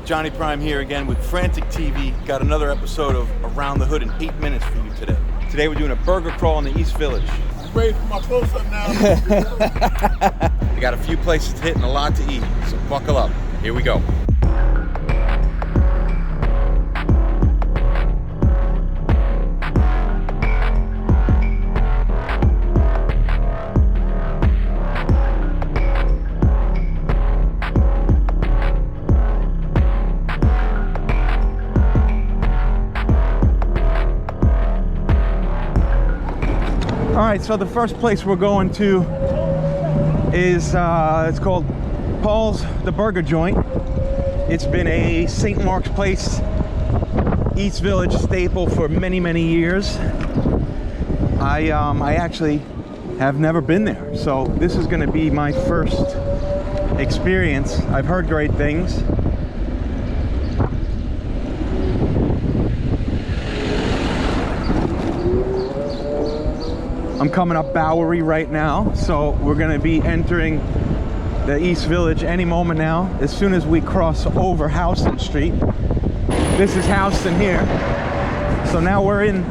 Johnny Prime here again with Frantic TV. Got another episode of Around the Hood in 8 minutes for you today. Today we're doing a burger crawl in the East Village. I'm ready for my close-up now. We got a few places to hit and a lot to eat, so buckle up. Here we go. All right, so the first place we're going to is, it's called Paul's the Burger Joint. It's been a St. Mark's Place, East Village staple for many, many years. I actually have never been there, so this is gonna be my first experience. I've heard great things. I'm coming up Bowery right now, so we're gonna be entering the East Village any moment now, as soon as we cross over Houston Street. This is Houston here. So now we're in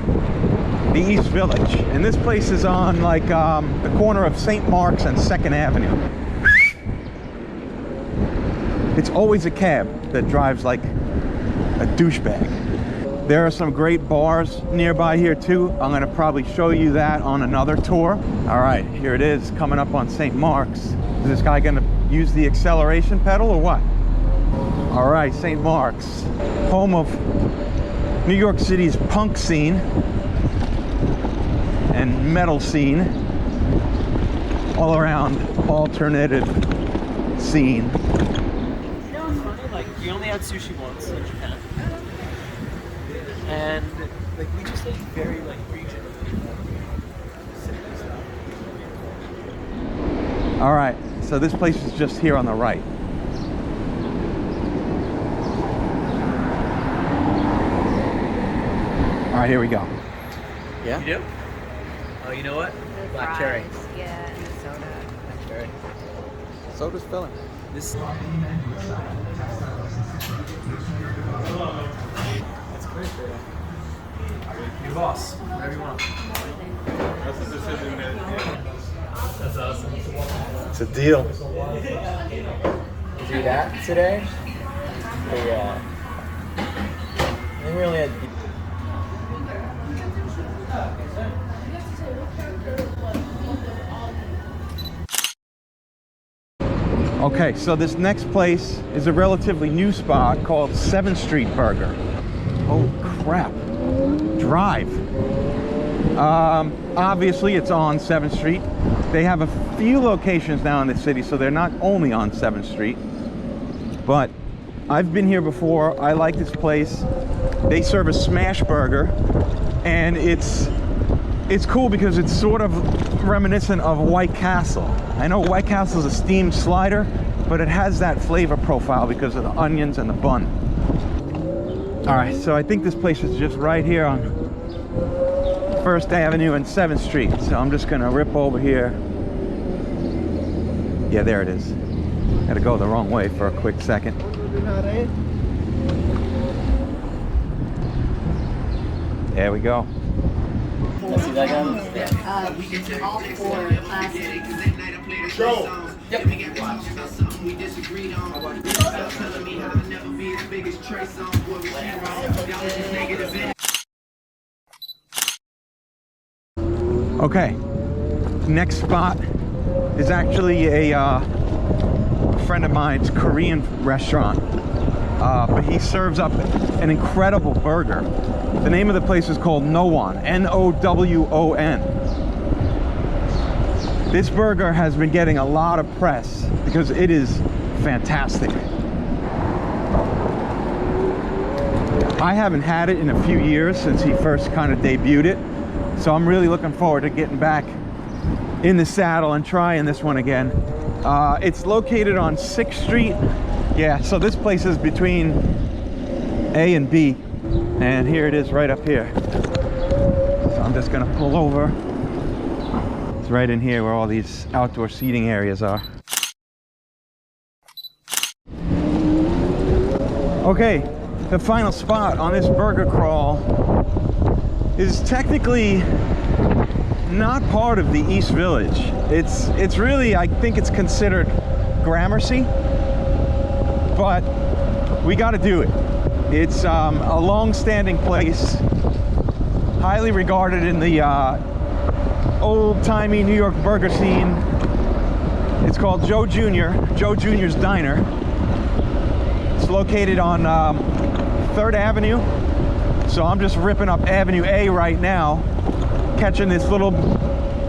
the East Village, and this place is on like the corner of St. Mark's and 2nd Avenue. It's always a cab that drives like a douchebag. There are some great bars nearby here too. I'm gonna probably show you that on another tour. All right, here it is, coming up on St. Mark's. Is this guy gonna use the acceleration pedal or what? All right, St. Mark's, home of New York City's punk scene and metal scene, all around alternative scene. You know what's funny? Like, we only had sushi once in Japan. And like we just ate very like regional. All right, so this place is just here on the right. All right, here we go. Yeah? You do? Oh, you know what? Black cherry. Yeah, and the soda. Black cherry. Soda's filling. This. That's great for you. Your boss. Whatever you want. That's a decision that, That's awesome. It's a deal. Do that today? Yeah. I think we only had. Okay, so this next place is a relatively new spot called 7th Street Burger. Oh crap. Drive. Obviously it's on 7th Street. They have a few locations now in the city, so they're not only on 7th Street. But I've been here before. I like this place. They serve a smash burger, and it's cool because it's sort of reminiscent of White Castle. I know White Castle is a steamed slider, but it has that flavor profile because of the onions and the bun. All right, so I think this place is just right here on 1st Avenue and 7th Street. So I'm just gonna rip over here. Yeah, there it is. Had to go the wrong way for a quick second. There we go. Let's see that guy. All four classic. Joe. Yep. Okay, next spot is actually a friend of mine's Korean restaurant, but he serves up an incredible burger. The name of the place is called Nowon, N-O-W-O-N. This burger has been getting a lot of press because it is fantastic. I haven't had it in a few years since he first kind of debuted it, so I'm really looking forward to getting back in the saddle and trying this one again. It's located on 6th Street. Yeah, so this place is between A and B, and here it is right up here. So I'm just gonna pull over. It's right in here where all these outdoor seating areas are. Okay, the final spot on this burger crawl is technically not part of the East Village. It's really, I think it's considered Gramercy, but we got to do it. It's a long-standing place, highly regarded in the old-timey New York burger scene. It's called Joe Jr.'s Diner. It's located on 3rd Avenue, so I'm just ripping up Avenue A right now, catching this little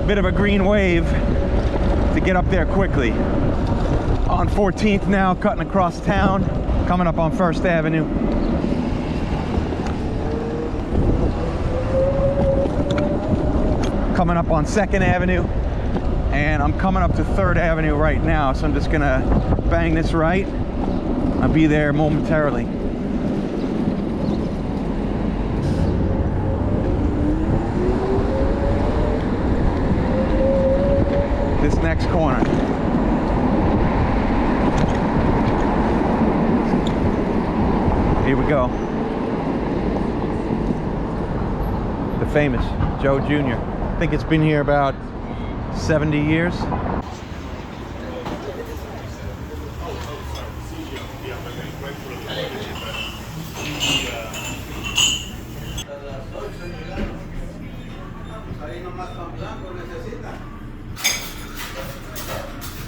bit of a green wave to get up there quickly. On 14th now, cutting across town, coming up on 1st Avenue. Coming up on 2nd Avenue, and I'm coming up to 3rd Avenue right now, so I'm just gonna bang this right. I'll be there momentarily. This next corner. Here we go. The famous Joe Jr. I think it's been here about 70 years.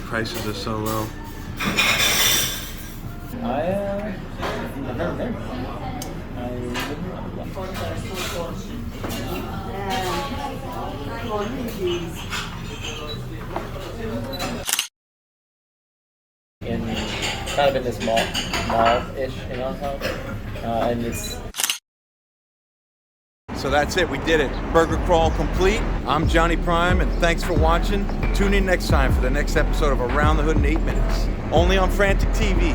Prices are so low. I've never been. In kind of in this mall-ish, you know, and it's. So that's it, we did it. Burger crawl complete. I'm Johnny Prime, and thanks for watching. Tune in next time for the next episode of Around the Hood in 8 Minutes. Only on Frantic TV.